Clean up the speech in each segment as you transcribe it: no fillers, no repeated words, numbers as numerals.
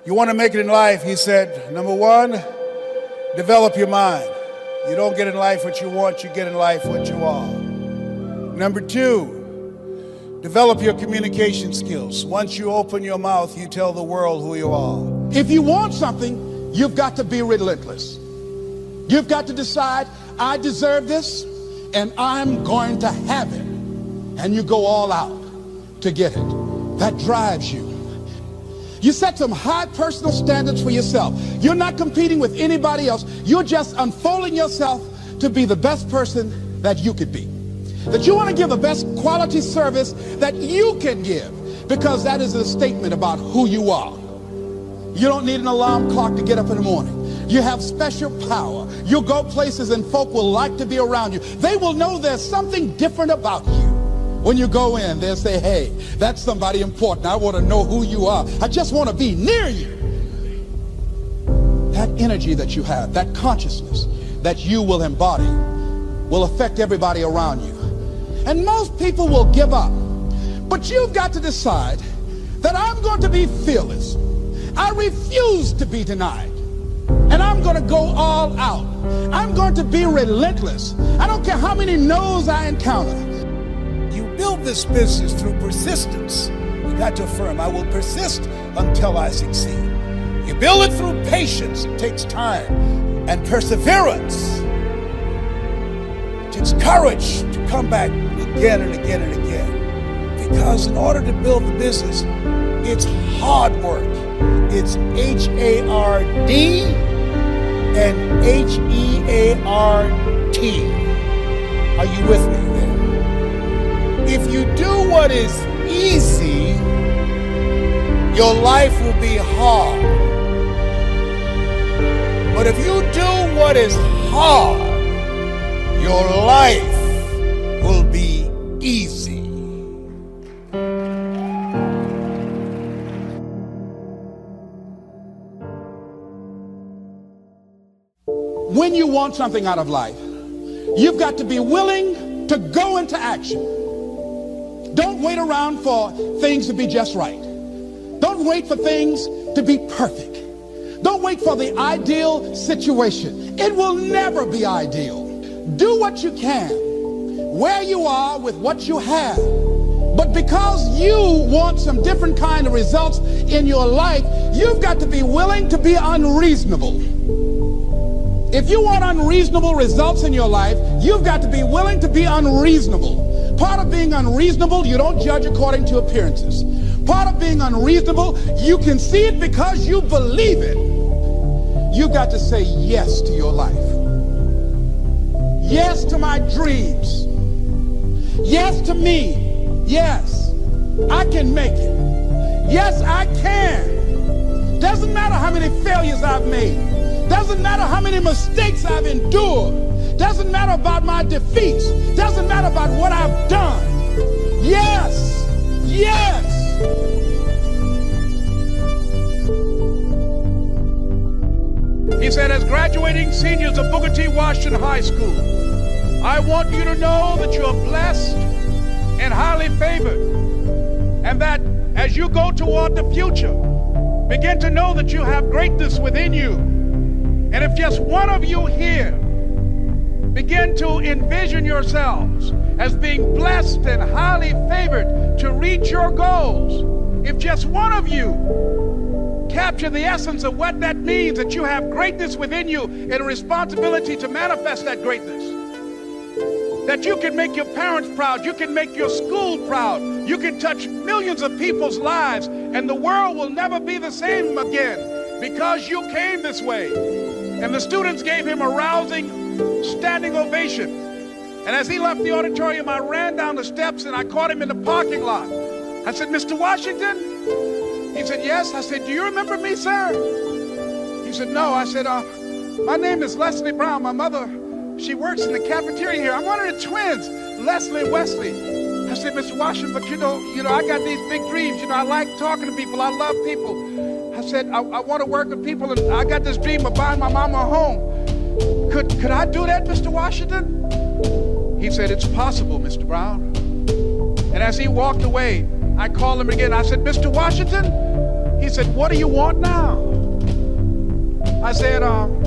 You want to make it in life, he said, number one, develop your mind. You don't get in life what you want, you get in life what you are. Number two, develop your communication skills. Once you open your mouth, you tell the world who you are. If you want something, you've got to be relentless. You've got to decide, I deserve this, and I'm going to have it. And you go all out to get it. That drives you. You set some high personal standards for yourself. You're not competing with anybody else. You're just unfolding yourself to be the best person that you could be. That you want to give the best quality service that you can give, because that is a statement about who you are. You don't need an alarm clock to get up in the morning. You have special power. You'll go places and folk will like to be around you. They will know there's something different about you. When you go in, they'll say, hey, that's somebody important. I want to know who you are. I just want to be near you. That energy that you have, that consciousness that you will embody will affect everybody around you. And most people will give up. But you've got to decide that I'm going to be fearless. I refuse to be denied. And I'm going to go all out. I'm going to be relentless. I don't care how many no's I encounter. You build this business through persistence. You got to affirm, I will persist until I succeed. You build it through patience. It takes time and perseverance. It takes courage to come back again and again and again. Because in order to build the business, it's hard work. It's H-A-R-D and H-E-A-R-T. Are you with me there? If you do what is easy, your life will be hard. But if you do what is hard, your life will be easy. When you want something out of life, you've got to be willing to go into action. Don't wait around for things to be just right. Don't wait for things to be perfect. Don't wait for the ideal situation. It will never be ideal. Do what you can, where you are with what you have. But because you want some different kind of results in your life, you've got to be willing to be unreasonable. If you want unreasonable results in your life, you've got to be willing to be unreasonable. Part of being unreasonable, you don't judge according to appearances. Part of being unreasonable, you can see it because you believe it. You've got to say yes to your life. Yes to my dreams. Yes to me. Yes, I can make it. Yes, I can. Doesn't matter how many failures I've made. Doesn't matter how many mistakes I've endured. Doesn't matter about my defeats. Doesn't matter about what I've done. Yes, yes. He said, as graduating seniors of Booker T. Washington High School, I want you to know that you are blessed and highly favored, and that as you go toward the future, begin to know that you have greatness within you. And if just one of you here begin to envision yourselves as being blessed and highly favored to reach your goals, if just one of you capture the essence of what that means, that you have greatness within you and a responsibility to manifest that greatness, that you can make your parents proud, you can make your school proud, you can touch millions of people's lives, and the world will never be the same again because you came this way. And the students gave him a rousing standing ovation. And as he left the auditorium, I ran down the steps and I caught him in the parking lot. I said, Mr. Washington? He said, yes. I said, do you remember me, sir? He said, no. I said, my name is Leslie Brown. My mother, she works in the cafeteria here. I'm one of the twins, Leslie and Wesley. I said, Mr. Washington, but you know, I got these big dreams. I like talking to people. I love people. I said, I want to work with people, and I got this dream of buying my mama a home. Could I do that, Mr. Washington? He said, it's possible, Mr. Brown. And as he walked away, I called him again. I said, Mr. Washington? He said, what do you want now? I said, I'm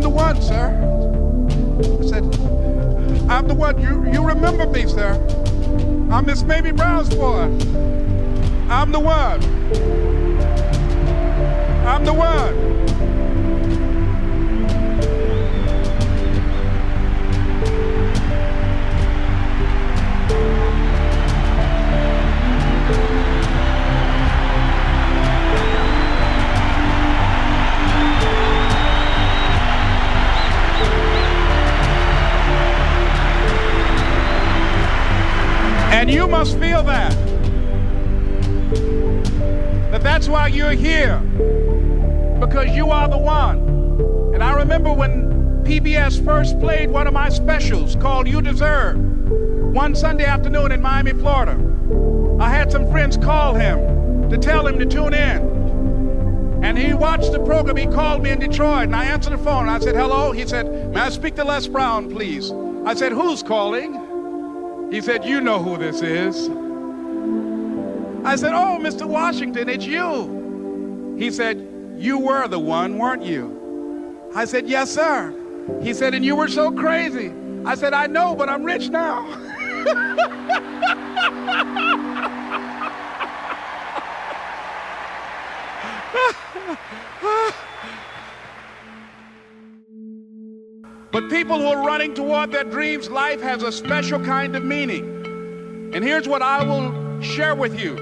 the one, sir. I said, I'm the one. You remember me, sir. I'm Miss Mamie Brown's boy. I'm the one. I'm the one. And you must feel that's why you're here, because you are the one. And I remember when PBS first played one of my specials called You Deserve, one Sunday afternoon in Miami, Florida. I had some friends call him to tell him to tune in. And he watched the program. He called me in Detroit, and I answered the phone. I said, hello. He said, may I speak to Les Brown, please? I said, who's calling? He said, you know who this is. I said, oh, Mr. Washington, it's you. He said, you were the one, weren't you? I said, yes, sir. He said, and you were so crazy. I said, I know, but I'm rich now. But people who are running toward their dreams, life has a special kind of meaning. And here's what I will share with you,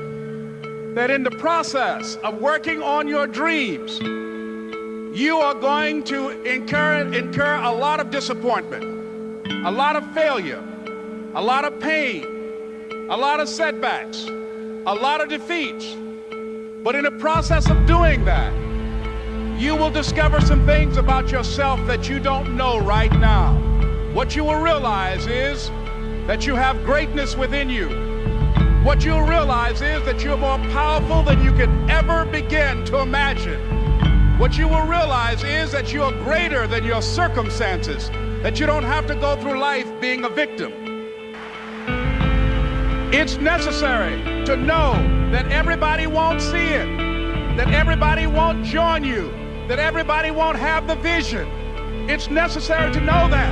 that in the process of working on your dreams, you are going to incur a lot of disappointment, a lot of failure, a lot of pain, a lot of setbacks, a lot of defeats. But in the process of doing that, you will discover some things about yourself that you don't know right now. What you will realize is that you have greatness within you. What you'll realize is that you're more powerful than you could ever begin to imagine. What you will realize is that you are greater than your circumstances, that you don't have to go through life being a victim. It's necessary to know that everybody won't see it, that everybody won't join you, that everybody won't have the vision. It's necessary to know that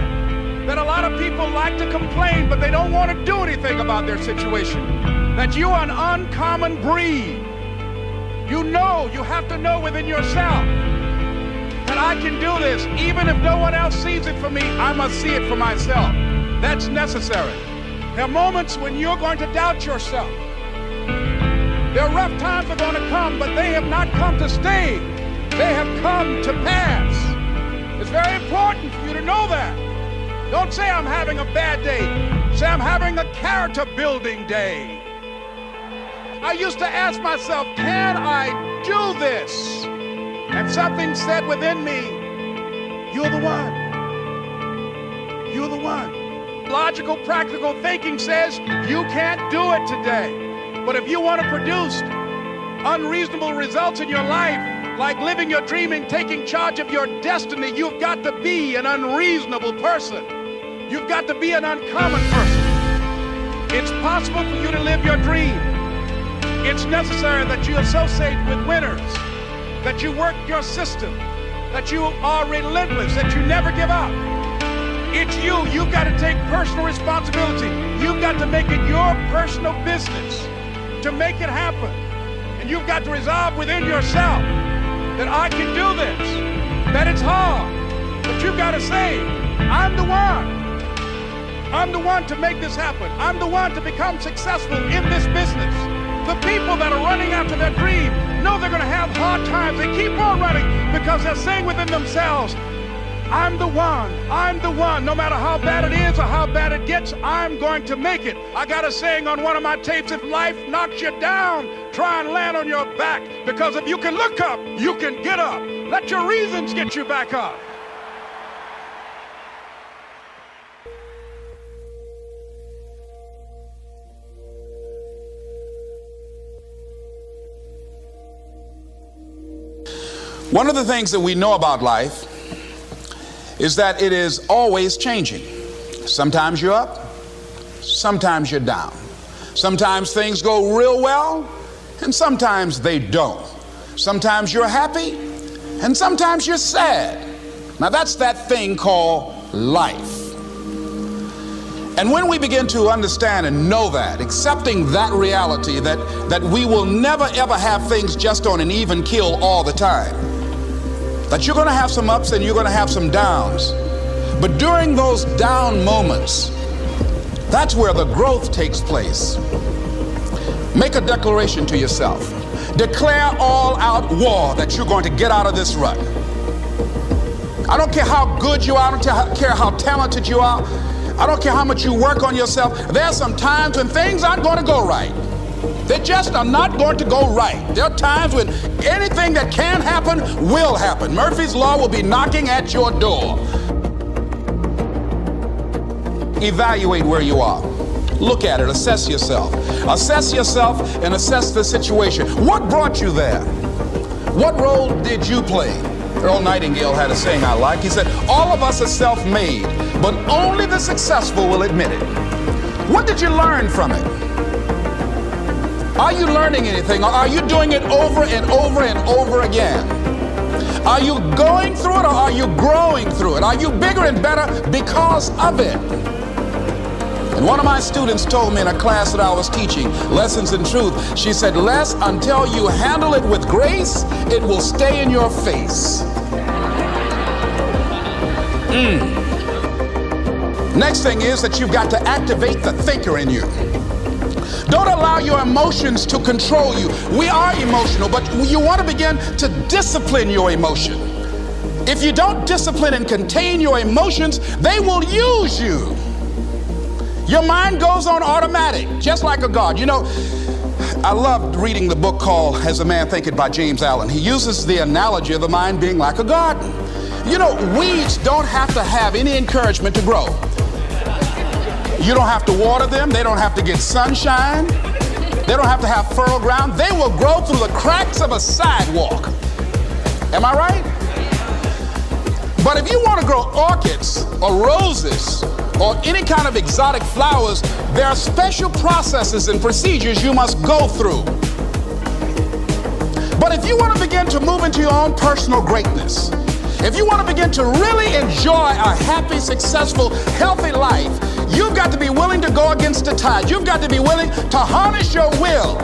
a lot of people like to complain, but they don't want to do anything about their situation, that you are an uncommon breed. You know, you have to know within yourself that I can do this. Even if no one else sees it for me, I must see it for myself. That's necessary. There are moments when you're going to doubt yourself. There are rough times are going to come, but they have not come to stay. They have come to pass. It's very important for you to know that. Don't say I'm having a bad day. Say I'm having a character building day. I used to ask myself, can I do this? And something said within me, you're the one. You're the one. Logical, practical thinking says you can't do it today. But if you want to produce unreasonable results in your life, like living your dream and taking charge of your destiny, you've got to be an unreasonable person. You've got to be an uncommon person. It's possible for you to live your dream. It's necessary that you associate with winners, that you work your system, that you are relentless, that you never give up. It's you. You've got to take personal responsibility. You've got to make it your personal business to make it happen. And you've got to resolve within yourself that I can do this, that it's hard, but you've got to say, I'm the one. I'm the one to make this happen. I'm the one to become successful in this business. The people that are running after their dream know they're going to have hard times. They keep on running because they're saying within themselves, I'm the one. I'm the one. No matter how bad it is or how bad it gets, I'm going to make it. I got a saying on one of my tapes, if life knocks you down, try and land on your back, because if you can look up, you can get up. Let your reasons get you back up. One of the things that we know about life is that it is always changing. Sometimes you're up, sometimes you're down. Sometimes things go real well, and sometimes they don't. Sometimes you're happy, and sometimes you're sad. Now that's that thing called life. And when we begin to understand and know that, accepting that reality that we will never ever have things just on an even keel all the time, that you're going to have some ups and you're going to have some downs, but during those down moments, that's where the growth takes place. Make a declaration to yourself. Declare all out war that you're going to get out of this rut. I don't care how good you are, I don't care how talented you are, I don't care how much you work on yourself. There are some times when things aren't going to go right. They just are not going to go right. There are times when anything that can happen will happen. Murphy's Law will be knocking at your door. Evaluate where you are. Look at it, assess yourself. Assess yourself and assess the situation. What brought you there? What role did you play? Earl Nightingale had a saying I like. He said, all of us are self-made, but only the successful will admit it. What did you learn from it? Are you learning anything, or are you doing it over and over and over again? Are you going through it, or are you growing through it? Are you bigger and better because of it? And one of my students told me in a class that I was teaching, Lessons in Truth, she said, Les, until you handle it with grace, it will stay in your face. Next thing is that you've got to activate the thinker in you. Don't allow your emotions to control you. We are emotional, but you want to begin to discipline your emotion. If you don't discipline and contain your emotions, they will use you. Your mind goes on automatic, just like a God. You know, I loved reading the book called As a Man Thinketh by James Allen. He uses the analogy of the mind being like a garden. You know, weeds don't have to have any encouragement to grow. You don't have to water them. They don't have to get sunshine. They don't have to have fertile ground. They will grow through the cracks of a sidewalk. Am I right? But if you want to grow orchids or roses or any kind of exotic flowers, there are special processes and procedures you must go through. But if you want to begin to move into your own personal greatness, if you want to begin to really enjoy a happy, successful, healthy life, you've got to be willing to go against the tide. You've got to be willing to harness your will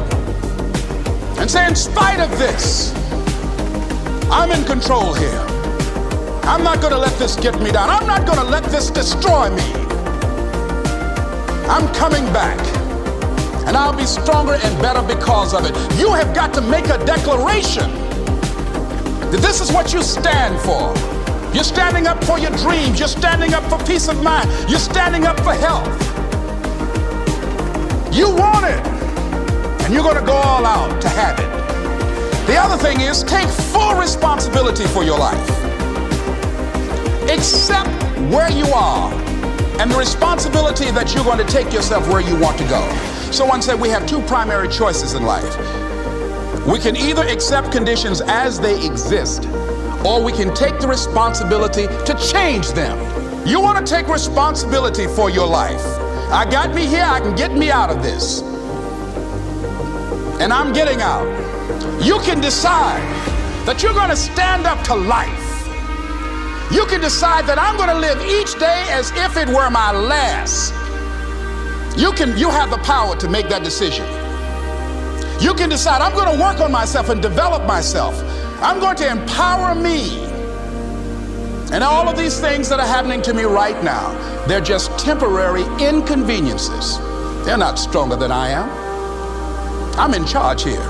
and say, in spite of this, I'm in control here. I'm not going to let this get me down. I'm not going to let this destroy me. I'm coming back, and I'll be stronger and better because of it. You have got to make a declaration that this is what you stand for. You're standing up for your dreams. You're standing up for peace of mind. You're standing up for health. You want it, and you're going to go all out to have it. The other thing is, take full responsibility for your life. Accept where you are and the responsibility that you're going to take yourself where you want to go. Someone said we have two primary choices in life. We can either accept conditions as they exist, or we can take the responsibility to change them. You want to take responsibility for your life. I got me here, I can get me out of this. And I'm getting out. You can decide that you're going to stand up to life. You can decide that I'm going to live each day as if it were my last. You have the power to make that decision. You can decide I'm going to work on myself and develop myself. I'm going to empower me. And all of these things that are happening to me right now, they're just temporary inconveniences. They're not stronger than I am. I'm in charge here.